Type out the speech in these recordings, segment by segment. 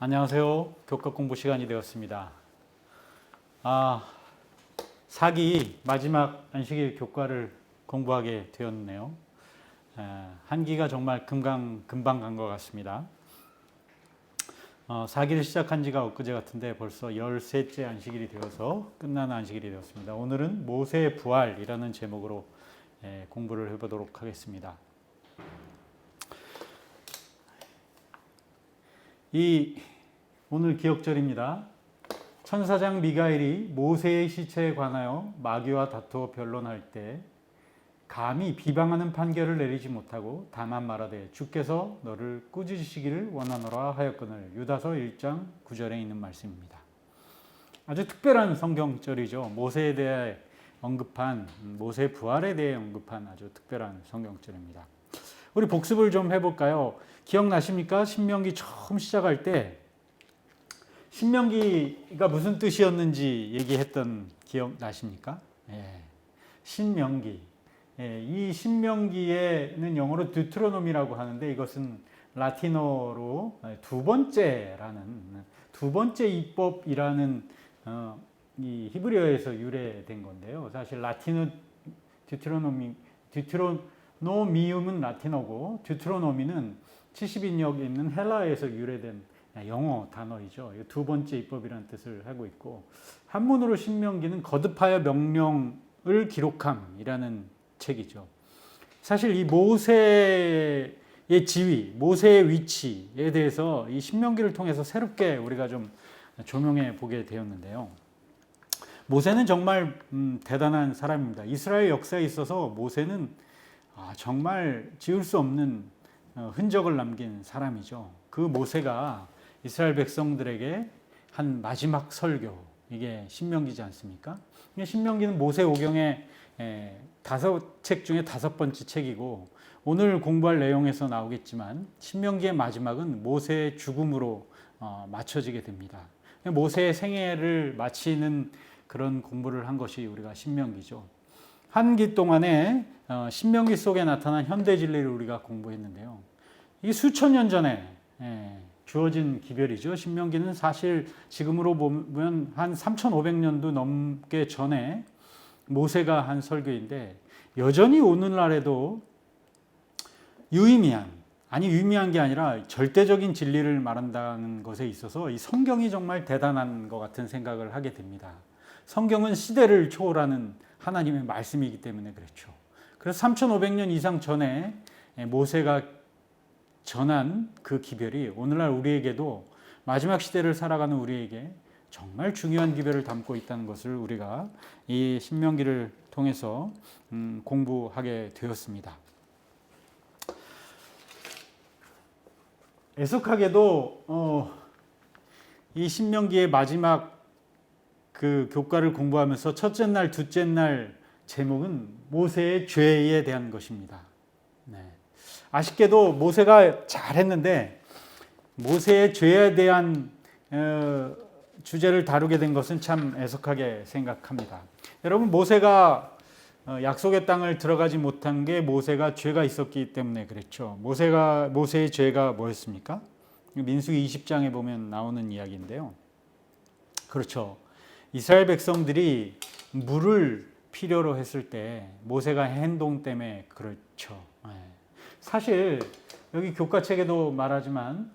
안녕하세요. 교과 공부 시간이 되었습니다. 사기 마지막 안식일 교과를 공부하게 되었네요. 한 기가 정말 금방 간 것 같습니다. 사기를 시작한 지가 엊그제 같은데 벌써 13째 안식일이 되어서 끝나는 안식일이 되었습니다. 오늘은 모세의 부활이라는 제목으로 공부를 해보도록 하겠습니다. 오늘 기억절입니다. 천사장 미가엘이 모세의 시체에 관하여 마귀와 다투어 변론할 때 감히 비방하는 판결을 내리지 못하고 다만 말하되 주께서 너를 꾸짖으시기를 원하노라 하였거늘. 유다서 1장 9절에 있는 말씀입니다. 아주 특별한 성경절이죠. 모세에 대해 언급한, 모세 부활에 대해 언급한 아주 특별한 성경절입니다. 우리 복습을 좀 해볼까요? 기억나십니까? 신명기 처음 시작할 때 신명기가 무슨 뜻이었는지 얘기했던 기억나십니까? 신명기. 이 신명기에는 영어로 듀트로노미라고 하는데 이것은 라틴어로 두 번째 이법이라는 이 히브리어에서 유래된 건데요. 사실 라틴어 듀트로노미움은 라틴어고 듀트로노미는 70인역에 있는 헬라에서 유래된 영어 단어이죠. 두 번째 입법이라는 뜻을 하고 있고, 한문으로 신명기는 거듭하여 명령을 기록함이라는 책이죠. 사실 이 모세의 지위, 모세의 위치에 대해서 이 신명기를 통해서 새롭게 우리가 좀 조명해 보게 되었는데요. 모세는 정말 대단한 사람입니다. 이스라엘 역사에 있어서 모세는 정말 지울 수 없는 흔적을 남긴 사람이죠. 그 모세가 이스라엘 백성들에게 한 마지막 설교, 이게 신명기지 않습니까? 신명기는 모세오경의 5책 중에 5번째 책이고, 오늘 공부할 내용에서 나오겠지만 신명기의 마지막은 모세의 죽음으로 맞춰지게 됩니다. 모세의 생애를 마치는 그런 공부를 한 것이 우리가 신명기죠. 한 기 동안에 신명기 속에 나타난 현대 진리를 우리가 공부했는데요. 이게 수천 년 전에 주어진 기별이죠. 신명기는 사실 지금으로 보면 한 3,500년도 넘게 전에 모세가 한 설교인데, 여전히 오늘날에도 유의미한 게 아니라 절대적인 진리를 말한다는 것에 있어서 이 성경이 정말 대단한 것 같은 생각을 하게 됩니다. 성경은 시대를 초월하는 하나님의 말씀이기 때문에 그렇죠. 그래서 3,500년 이상 전에 모세가 전한 그 기별이 오늘날 우리에게도, 마지막 시대를 살아가는 우리에게 정말 중요한 기별을 담고 있다는 것을 우리가 이 신명기를 통해서 공부하게 되었습니다. 애석하게도 이 신명기의 마지막 그 교과를 공부하면서 첫째 날, 둘째 날 제목은 모세의 죄에 대한 것입니다. 아쉽게도 모세가 잘했는데 모세의 죄에 대한 주제를 다루게 된 것은 참 애석하게 생각합니다. 여러분, 모세가 약속의 땅을 들어가지 못한 게 모세가 죄가 있었기 때문에 그랬죠. 모세의 죄가 뭐였습니까? 민수기 20장에 보면 나오는 이야기인데요. 그렇죠. 이스라엘 백성들이 물을 필요로 했을 때 모세가 행동 때문에 그렇죠. 사실 여기 교과책에도 말하지만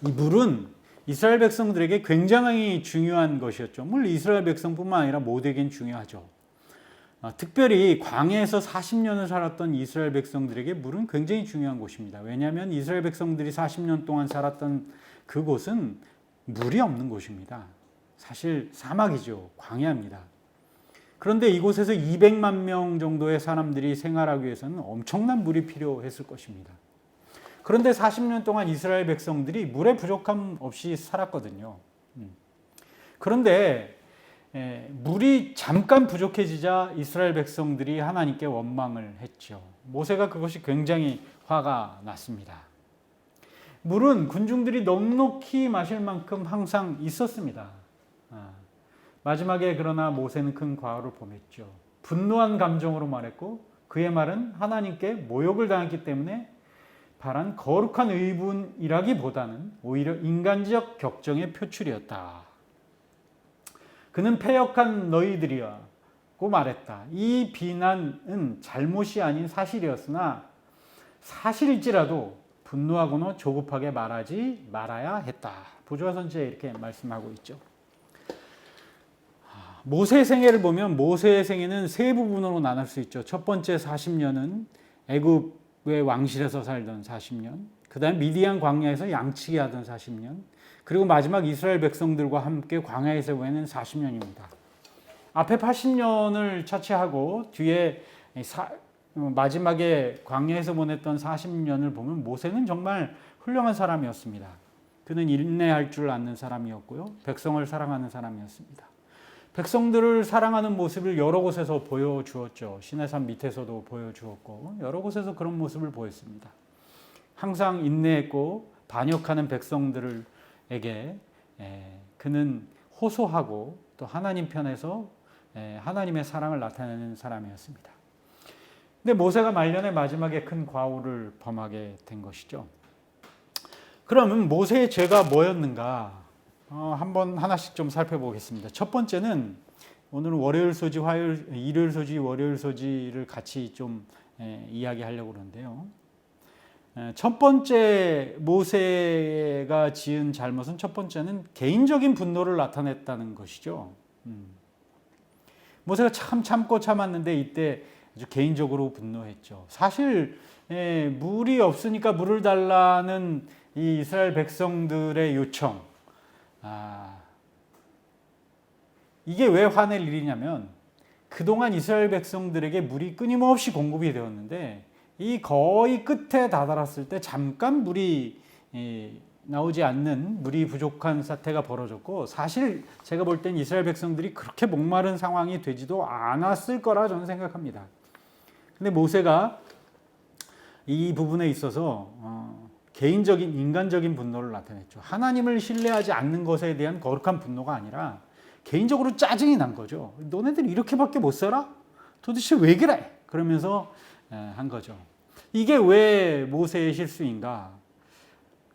이 물은 이스라엘 백성들에게 굉장히 중요한 것이었죠. 물론 이스라엘 백성뿐만 아니라 모두에겐 중요하죠. 특별히 광야에서 40년을 살았던 이스라엘 백성들에게 물은 굉장히 중요한 곳입니다. 왜냐하면 이스라엘 백성들이 40년 동안 살았던 그곳은 물이 없는 곳입니다. 사실 사막이죠. 광야입니다. 그런데 이곳에서 200만 명 정도의 사람들이 생활하기 위해서는 엄청난 물이 필요했을 것입니다. 그런데 40년 동안 이스라엘 백성들이 물의 부족함 없이 살았거든요. 그런데 물이 잠깐 부족해지자 이스라엘 백성들이 하나님께 원망을 했죠. 모세가 그것이 굉장히 화가 났습니다. 물은 군중들이 넉넉히 마실 만큼 항상 있었습니다. 마지막에 그러나 모세는 큰 과오를 범했죠. 분노한 감정으로 말했고, 그의 말은 하나님께 모욕을 당했기 때문에 바란 거룩한 의분이라기보다는 오히려 인간적 격정의 표출이었다. 그는 패역한 너희들이라고 말했다. 이 비난은 잘못이 아닌 사실이었으나 사실일지라도 분노하거나 조급하게 말하지 말아야 했다. 보조화 선지자에 이렇게 말씀하고 있죠. 모세의 생애를 보면 모세의 생애는 세 부분으로 나눌 수 있죠. 첫 번째 40년은 애굽의 왕실에서 살던 40년, 그 다음에 미디안 광야에서 양치기 하던 40년, 그리고 마지막 이스라엘 백성들과 함께 광야에서 보내는 40년입니다. 앞에 80년을 차치하고 뒤에 마지막에 광야에서 보냈던 40년을 보면 모세는 정말 훌륭한 사람이었습니다. 그는 인내할 줄 아는 사람이었고요. 백성을 사랑하는 사람이었습니다. 백성들을 사랑하는 모습을 여러 곳에서 보여주었죠. 시내산 밑에서도 보여주었고 여러 곳에서 그런 모습을 보였습니다. 항상 인내했고 반역하는 백성들에게 그는 호소하고 또 하나님 편에서 하나님의 사랑을 나타내는 사람이었습니다. 근데 모세가 말년의 마지막에 큰 과오를 범하게 된 것이죠. 그러면 모세의 죄가 뭐였는가? 한번 하나씩 좀 살펴보겠습니다. 첫 번째는 오늘은 월요일 소지, 일요일 소지, 월요일 소지를 같이 좀 이야기하려고 그러는데요. 첫 번째 모세가 지은 잘못은 첫 번째는 개인적인 분노를 나타냈다는 것이죠. 모세가 참 참고 참았는데 이때 아주 개인적으로 분노했죠. 사실 물이 없으니까 물을 달라는 이 이스라엘 백성들의 요청, 이게 왜 화낼 일이냐면 그동안 이스라엘 백성들에게 물이 끊임없이 공급이 되었는데 이 거의 끝에 다다랐을 때 잠깐 물이 나오지 않는, 물이 부족한 사태가 벌어졌고, 사실 제가 볼 땐 이스라엘 백성들이 그렇게 목마른 상황이 되지도 않았을 거라 저는 생각합니다. 근데 모세가 이 부분에 있어서 개인적인 인간적인 분노를 나타냈죠. 하나님을 신뢰하지 않는 것에 대한 거룩한 분노가 아니라 개인적으로 짜증이 난 거죠. 너네들 이렇게밖에 못 살아? 도대체 왜 그래? 그러면서 한 거죠. 이게 왜 모세의 실수인가?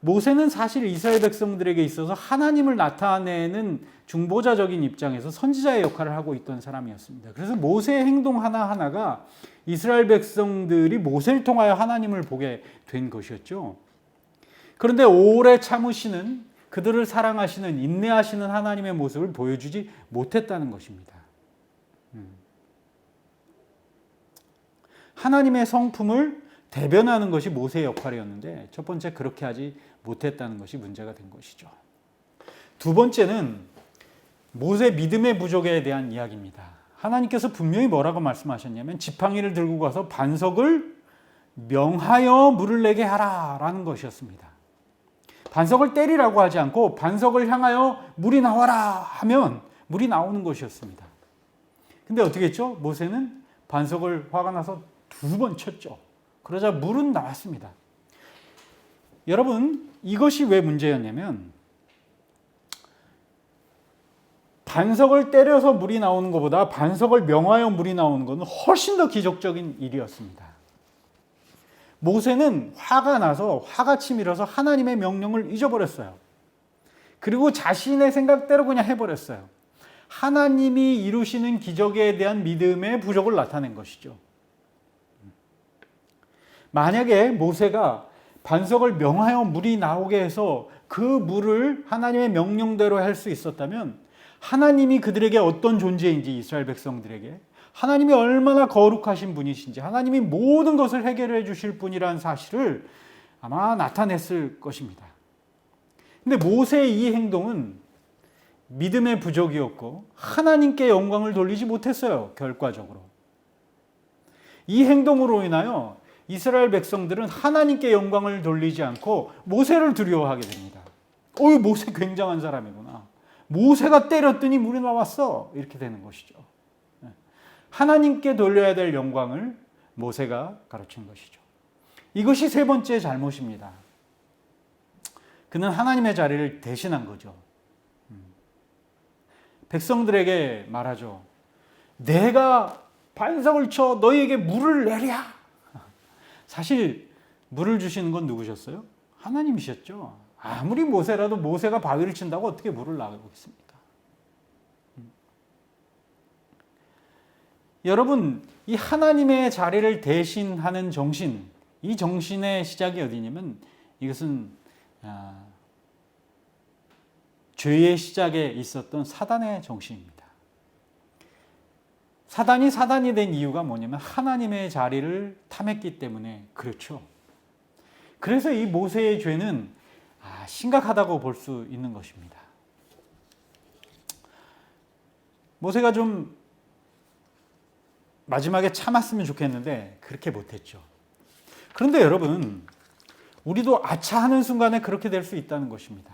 모세는 사실 이스라엘 백성들에게 있어서 하나님을 나타내는 중보자적인 입장에서 선지자의 역할을 하고 있던 사람이었습니다. 그래서 모세의 행동 하나하나가 이스라엘 백성들이 모세를 통하여 하나님을 보게 된 것이었죠. 그런데 오래 참으시는, 그들을 사랑하시는, 인내하시는 하나님의 모습을 보여주지 못했다는 것입니다. 하나님의 성품을 대변하는 것이 모세의 역할이었는데 첫 번째 그렇게 하지 못했다는 것이 문제가 된 것이죠. 두 번째는 모세 믿음의 부족에 대한 이야기입니다. 하나님께서 분명히 뭐라고 말씀하셨냐면 지팡이를 들고 가서 반석을 명하여 물을 내게 하라 라는 것이었습니다. 반석을 때리라고 하지 않고 반석을 향하여 물이 나와라 하면 물이 나오는 것이었습니다. 근데 어떻게 했죠? 모세는 반석을 화가 나서 2번 쳤죠. 그러자 물은 나왔습니다. 여러분, 이것이 왜 문제였냐면 반석을 때려서 물이 나오는 것보다 반석을 명하여 물이 나오는 것은 훨씬 더 기적적인 일이었습니다. 모세는 화가 나서 화가 치밀어서 하나님의 명령을 잊어버렸어요. 그리고 자신의 생각대로 그냥 해버렸어요. 하나님이 이루시는 기적에 대한 믿음의 부족을 나타낸 것이죠. 만약에 모세가 반석을 명하여 물이 나오게 해서 그 물을 하나님의 명령대로 할 수 있었다면 하나님이 그들에게 어떤 존재인지, 이스라엘 백성들에게 하나님이 얼마나 거룩하신 분이신지, 하나님이 모든 것을 해결해 주실 분이라는 사실을 아마 나타냈을 것입니다. 근데 모세의 이 행동은 믿음의 부족이었고 하나님께 영광을 돌리지 못했어요. 결과적으로 이 행동으로 인하여 이스라엘 백성들은 하나님께 영광을 돌리지 않고 모세를 두려워하게 됩니다. 모세 굉장한 사람이구나. 모세가 때렸더니 물이 나왔어. 이렇게 되는 것이죠. 하나님께 돌려야 될 영광을 모세가 가르친 것이죠. 이것이 세 번째 잘못입니다. 그는 하나님의 자리를 대신한 거죠. 백성들에게 말하죠. 내가 반석을 쳐 너희에게 물을 내랴. 사실 물을 주시는 건 누구셨어요? 하나님이셨죠. 아무리 모세라도 모세가 바위를 친다고 어떻게 물을 나가겠습니까? 여러분, 이 하나님의 자리를 대신하는 정신, 이 정신의 시작이 어디냐면 이것은 죄의 시작에 있었던 사단의 정신입니다. 사단이 된 이유가 뭐냐면 하나님의 자리를 탐했기 때문에 그렇죠. 그래서 이 모세의 죄는 심각하다고 볼 수 있는 것입니다. 모세가 좀 마지막에 참았으면 좋겠는데 그렇게 못했죠. 그런데 여러분, 우리도 아차하는 순간에 그렇게 될 수 있다는 것입니다.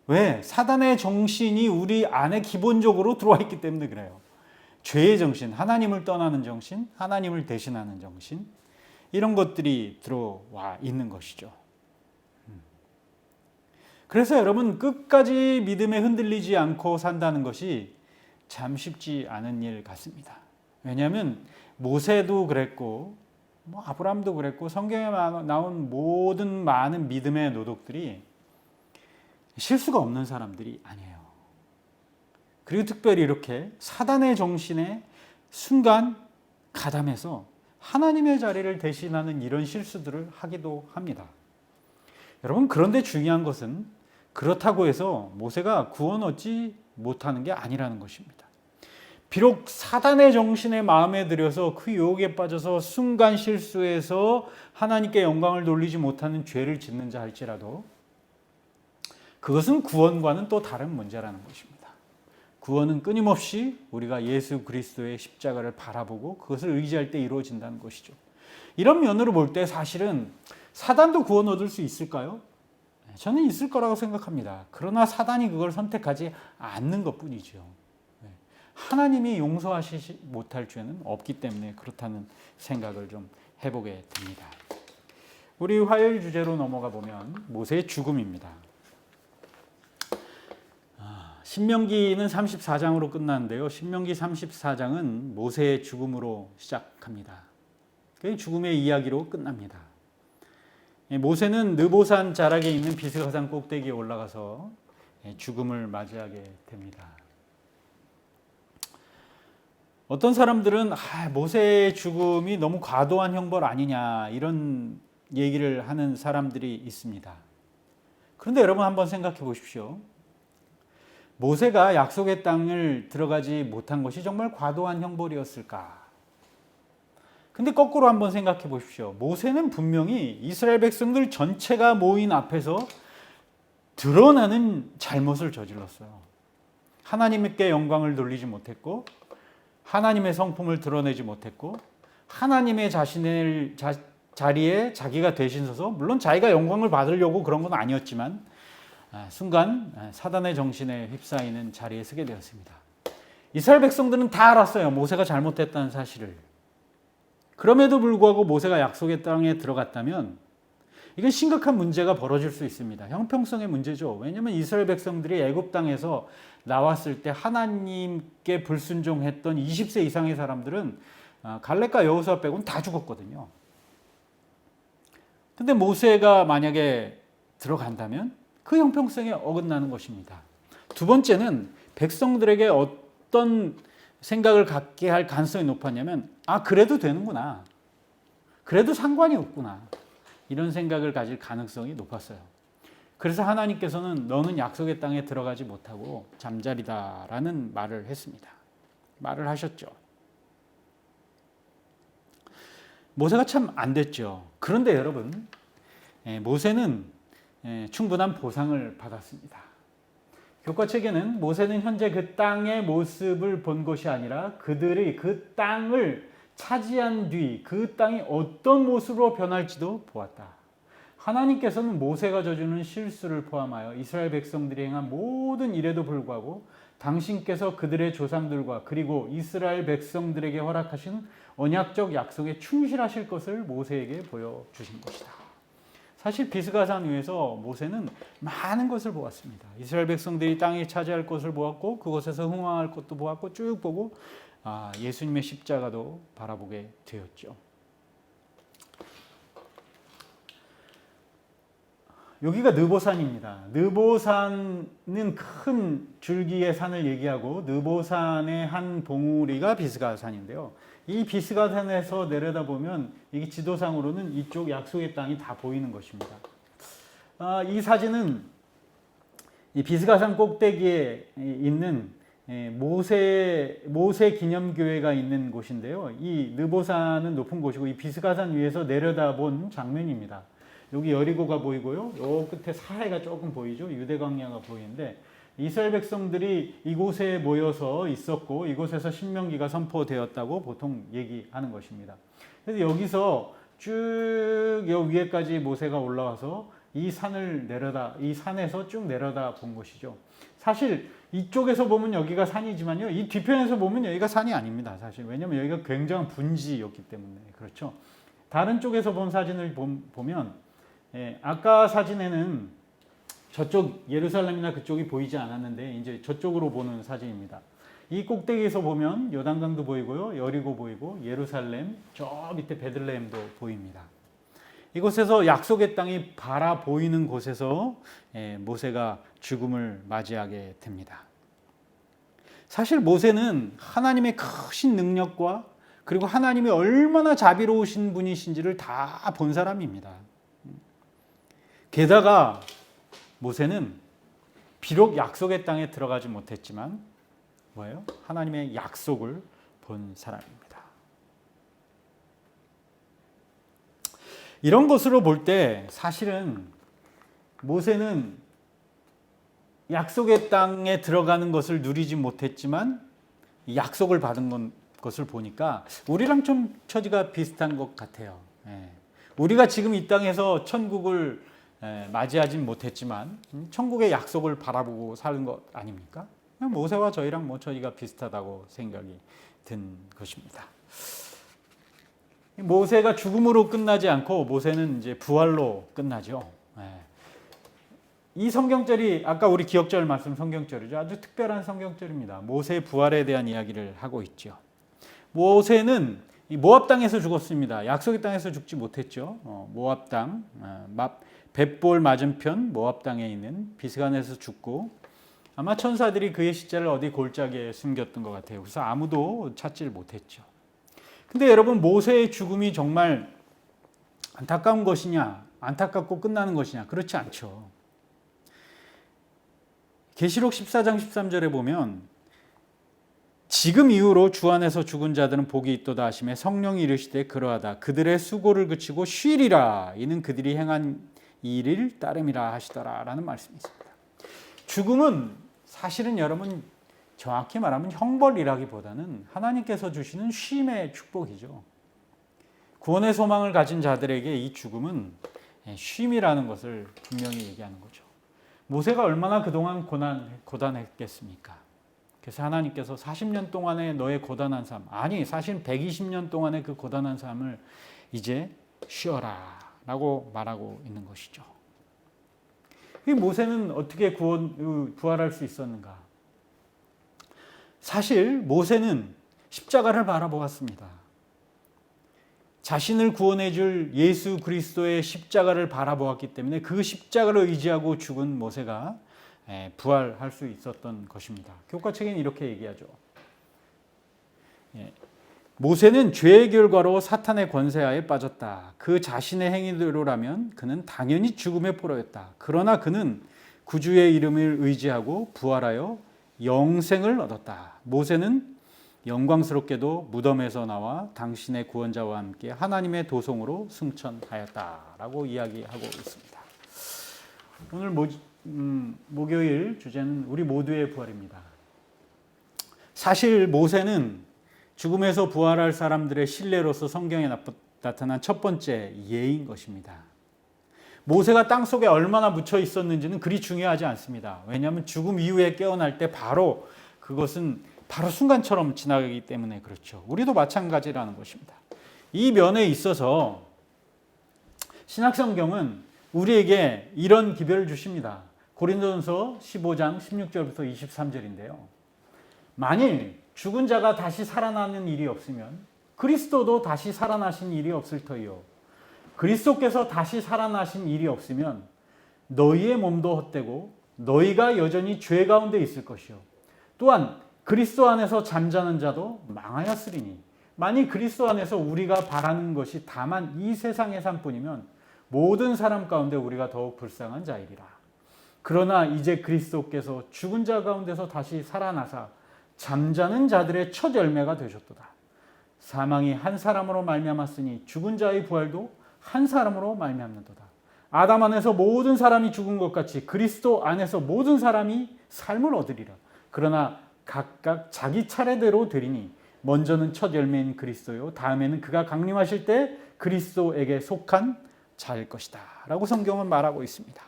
왜? 사단의 정신이 우리 안에 기본적으로 들어와 있기 때문에 그래요. 죄의 정신, 하나님을 떠나는 정신, 하나님을 대신하는 정신, 이런 것들이 들어와 있는 것이죠. 그래서 여러분, 끝까지 믿음에 흔들리지 않고 산다는 것이 참 쉽지 않은 일 같습니다. 왜냐하면 모세도 그랬고 아브라함도 그랬고 성경에 나온 모든 많은 믿음의 노독들이 실수가 없는 사람들이 아니에요. 그리고 특별히 이렇게 사단의 정신에 순간 가담해서 하나님의 자리를 대신하는 이런 실수들을 하기도 합니다. 여러분, 그런데 중요한 것은 그렇다고 해서 모세가 구원 얻지 못하는 게 아니라는 것입니다. 비록 사단의 정신에 마음에 들여서 그 유혹에 빠져서 순간 실수해서 하나님께 영광을 돌리지 못하는 죄를 짓는 자 할지라도 그것은 구원과는 또 다른 문제라는 것입니다. 구원은 끊임없이 우리가 예수 그리스도의 십자가를 바라보고 그것을 의지할 때 이루어진다는 것이죠. 이런 면으로 볼 때 사실은 사단도 구원 얻을 수 있을까요? 저는 있을 거라고 생각합니다. 그러나 사단이 그걸 선택하지 않는 것뿐이죠. 하나님이 용서하시지 못할 죄는 없기 때문에 그렇다는 생각을 좀 해보게 됩니다. 우리 화요일 주제로 넘어가 보면 모세의 죽음입니다. 신명기는 34장으로 끝나는데요. 신명기 34장은 모세의 죽음으로 시작합니다. 그 죽음의 이야기로 끝납니다. 모세는 느보산 자락에 있는 비스가산 꼭대기에 올라가서 죽음을 맞이하게 됩니다. 어떤 사람들은 모세의 죽음이 너무 과도한 형벌 아니냐 이런 얘기를 하는 사람들이 있습니다. 그런데 여러분 한번 생각해 보십시오. 모세가 약속의 땅을 들어가지 못한 것이 정말 과도한 형벌이었을까? 근데 거꾸로 한번 생각해 보십시오. 모세는 분명히 이스라엘 백성들 전체가 모인 앞에서 드러나는 잘못을 저질렀어요. 하나님께 영광을 돌리지 못했고 하나님의 성품을 드러내지 못했고 하나님의 자신의 자리에 자기가 대신 서서 물론 자기가 영광을 받으려고 그런 건 아니었지만 순간 사단의 정신에 휩싸이는 자리에 서게 되었습니다. 이스라엘 백성들은 다 알았어요. 모세가 잘못했다는 사실을. 그럼에도 불구하고 모세가 약속의 땅에 들어갔다면 이건 심각한 문제가 벌어질 수 있습니다. 형평성의 문제죠. 왜냐하면 이스라엘 백성들이 애굽 땅에서 나왔을 때 하나님께 불순종했던 20세 이상의 사람들은 갈렙과 여호수아 빼고는 다 죽었거든요. 근데 모세가 만약에 들어간다면 그 형평성에 어긋나는 것입니다. 두 번째는 백성들에게 어떤 생각을 갖게 할 가능성이 높았냐면 그래도 되는구나. 그래도 상관이 없구나. 이런 생각을 가질 가능성이 높았어요. 그래서 하나님께서는 너는 약속의 땅에 들어가지 못하고 잠자리다라는 말을 했습니다. 말을 하셨죠. 모세가 참 안 됐죠. 그런데 여러분, 모세는 충분한 보상을 받았습니다. 교과책에는 모세는 현재 그 땅의 모습을 본 것이 아니라 그들이 그 땅을 차지한 뒤 그 땅이 어떤 모습으로 변할지도 보았다. 하나님께서는 모세가 저지른 실수를 포함하여 이스라엘 백성들이 행한 모든 일에도 불구하고 당신께서 그들의 조상들과 그리고 이스라엘 백성들에게 허락하신 언약적 약속에 충실하실 것을 모세에게 보여주신 것이다. 사실 비스가산 위에서 모세는 많은 것을 보았습니다. 이스라엘 백성들이 땅에 차지할 것을 보았고 그곳에서 흥왕할 것도 보았고 쭉 보고 예수님의 십자가도 바라보게 되었죠. 여기가 느보산입니다. 느보산은 큰 줄기의 산을 얘기하고 느보산의 한 봉우리가 비스가산인데요. 이 비스가산에서 내려다보면 이게 지도상으로는 이쪽 약속의 땅이 다 보이는 것입니다. 이 사진은 이 비스가산 꼭대기에 있는 모세 기념교회가 있는 곳인데요. 이 느보산은 높은 곳이고 이 비스가산 위에서 내려다본 장면입니다. 여기 여리고가 보이고요. 요 끝에 사해가 조금 보이죠. 유대광야가 보이는데 이스라엘 백성들이 이곳에 모여서 있었고 이곳에서 신명기가 선포되었다고 보통 얘기하는 것입니다. 그래서 여기서 쭉 요 위에까지 모세가 올라와서 이 산에서 쭉 내려다 본 것이죠. 사실 이쪽에서 보면 여기가 산이지만요. 이 뒤편에서 보면 여기가 산이 아닙니다. 사실 왜냐하면 여기가 굉장한 분지였기 때문에 그렇죠. 다른 쪽에서 본 사진을 보면 아까 사진에는 저쪽 예루살렘이나 그쪽이 보이지 않았는데 이제 저쪽으로 보는 사진입니다. 이 꼭대기에서 보면 요단강도 보이고요. 여리고 보이고 예루살렘 저 밑에 베들레헴도 보입니다. 이곳에서 약속의 땅이 바라 보이는 곳에서 모세가 죽음을 맞이하게 됩니다. 사실 모세는 하나님의 크신 능력과 그리고 하나님이 얼마나 자비로우신 분이신지를 다 본 사람입니다. 게다가 모세는 비록 약속의 땅에 들어가지 못했지만 뭐예요? 하나님의 약속을 본 사람입니다. 이런 것으로 볼 때 사실은 모세는 약속의 땅에 들어가는 것을 누리지 못했지만 약속을 받은 것을 보니까 우리랑 좀 처지가 비슷한 것 같아요. 우리가 지금 이 땅에서 천국을 맞이하진 못했지만 천국의 약속을 바라보고 사는 것 아닙니까? 모세와 저희랑 뭐 처지가 비슷하다고 생각이 든 것입니다. 모세가 죽음으로 끝나지 않고 모세는 이제 부활로 끝나죠. 이 성경절이 아까 우리 기억절 말씀 성경절이죠. 아주 특별한 성경절입니다. 모세의 부활에 대한 이야기를 하고 있죠. 모세는 모압 땅에서 죽었습니다. 약속의 땅에서 죽지 못했죠. 모압 땅, 벳볼 맞은편 모압 땅에 있는 비스간에서 죽고 아마 천사들이 그의 시체를 어디 골짜기에 숨겼던 것 같아요. 그래서 아무도 찾지를 못했죠. 근데 여러분 모세의 죽음이 정말 안타까운 것이냐, 안타깝고 끝나는 것이냐? 그렇지 않죠. 계시록 14장 13절에 보면 지금 이후로 주 안에서 죽은 자들은 복이 있도다 하시매 성령이 이르시되 그러하다 그들의 수고를 그치고 쉬리라 이는 그들이 행한 일을 따름이라 하시더라 라는 말씀이 있습니다. 죽음은 사실은 여러분 정확히 말하면 형벌이라기보다는 하나님께서 주시는 쉼의 축복이죠. 구원의 소망을 가진 자들에게 이 죽음은 쉼이라는 것을 분명히 얘기하는 거죠. 모세가 얼마나 그동안 고단했겠습니까? 그래서 하나님께서 40년 동안의 너의 고단한 삶, 아니 사실 120년 동안의 그 고단한 삶을 이제 쉬어라 라고 말하고 있는 것이죠. 이 모세는 어떻게 부활할 수 있었는가? 사실 모세는 십자가를 바라보았습니다. 자신을 구원해 줄 예수 그리스도의 십자가를 바라보았기 때문에 그 십자가를 의지하고 죽은 모세가 부활할 수 있었던 것입니다. 교과책에는 이렇게 얘기하죠. 모세는 죄의 결과로 사탄의 권세하에 빠졌다. 그 자신의 행위대로라면 그는 당연히 죽음의 포로였다. 그러나 그는 구주의 이름을 의지하고 부활하여 영생을 얻었다. 모세는 영광스럽게도 무덤에서 나와 당신의 구원자와 함께 하나님의 도성으로 승천하였다라고 이야기하고 있습니다. 오늘 목요일 주제는 우리 모두의 부활입니다. 사실 모세는 죽음에서 부활할 사람들의 신뢰로서 성경에 나타난 첫 번째 예인 것입니다. 모세가 땅속에 얼마나 묻혀 있었는지는 그리 중요하지 않습니다. 왜냐하면 죽음 이후에 깨어날 때 바로 그것은 바로 순간처럼 지나가기 때문에 그렇죠. 우리도 마찬가지라는 것입니다. 이 면에 있어서 신약성경은 우리에게 이런 기별을 주십니다. 고린도전서 15장 16절부터 23절인데요. 만일 죽은 자가 다시 살아나는 일이 없으면 그리스도도 다시 살아나신 일이 없을 터이요. 그리스도께서 다시 살아나신 일이 없으면 너희의 몸도 헛되고 너희가 여전히 죄 가운데 있을 것이요 또한 그리스도 안에서 잠자는 자도 망하였으리니 만일 그리스도 안에서 우리가 바라는 것이 다만 이 세상의 삶뿐이면 모든 사람 가운데 우리가 더욱 불쌍한 자이리라. 그러나 이제 그리스도께서 죽은 자 가운데서 다시 살아나사 잠자는 자들의 첫 열매가 되셨도다. 사망이 한 사람으로 말미암았으니 죽은 자의 부활도 한 사람으로 말미암는도다. 아담 안에서 모든 사람이 죽은 것 같이 그리스도 안에서 모든 사람이 삶을 얻으리라. 그러나 각각 자기 차례대로 되리니 먼저는 첫 열매인 그리스도요 다음에는 그가 강림하실 때 그리스도에게 속한 자일 것이다 라고 성경은 말하고 있습니다.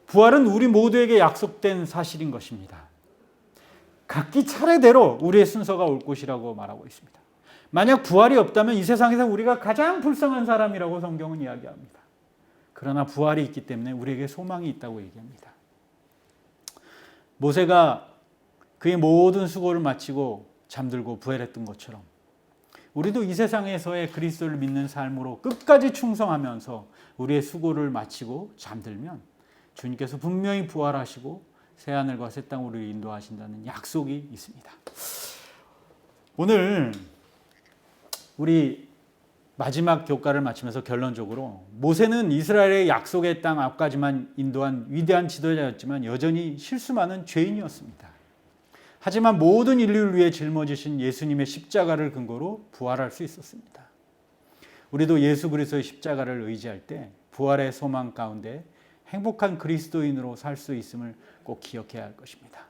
부활은 우리 모두에게 약속된 사실인 것입니다. 각기 차례대로 우리의 순서가 올 것이라고 말하고 있습니다. 만약 부활이 없다면 이 세상에서 우리가 가장 불쌍한 사람이라고 성경은 이야기합니다. 그러나 부활이 있기 때문에 우리에게 소망이 있다고 얘기합니다. 모세가 그의 모든 수고를 마치고 잠들고 부활했던 것처럼 우리도 이 세상에서의 그리스도를 믿는 삶으로 끝까지 충성하면서 우리의 수고를 마치고 잠들면 주님께서 분명히 부활하시고 새하늘과 새 땅으로 인도하신다는 약속이 있습니다. 오늘 우리 마지막 교과를 마치면서 결론적으로 모세는 이스라엘의 약속의 땅 앞까지만 인도한 위대한 지도자였지만 여전히 실수 많은 죄인이었습니다. 하지만 모든 인류를 위해 짊어지신 예수님의 십자가를 근거로 부활할 수 있었습니다. 우리도 예수 그리스도의 십자가를 의지할 때 부활의 소망 가운데 행복한 그리스도인으로 살 수 있음을 꼭 기억해야 할 것입니다.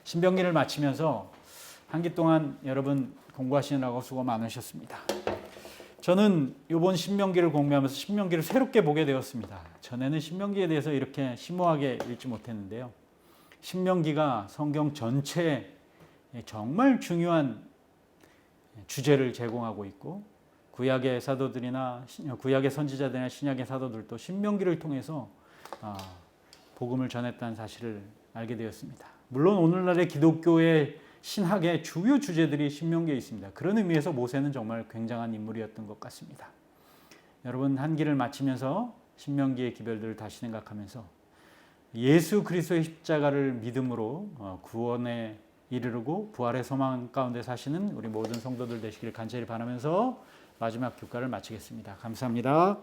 신명기를 마치면서 한 기 동안 여러분 공부하시느라고 수고 많으셨습니다. 저는 이번 신명기를 공부하면서 신명기를 새롭게 보게 되었습니다. 전에는 신명기에 대해서 이렇게 심오하게 읽지 못했는데요. 신명기가 성경 전체에 정말 중요한 주제를 제공하고 있고 구약의 사도들이나 구약의 선지자들이나 신약의 사도들도 신명기를 통해서 복음을 전했다는 사실을 알게 되었습니다. 물론 오늘날의 기독교의 신학의 주요 주제들이 신명기에 있습니다. 그런 의미에서 모세는 정말 굉장한 인물이었던 것 같습니다. 여러분 한 기를 마치면서 신명기의 기별들을 다시 생각하면서 예수 그리스도의 십자가를 믿음으로 구원에 이르르고 부활의 소망 가운데 사시는 우리 모든 성도들 되시기를 간절히 바라면서 마지막 교과를 마치겠습니다. 감사합니다.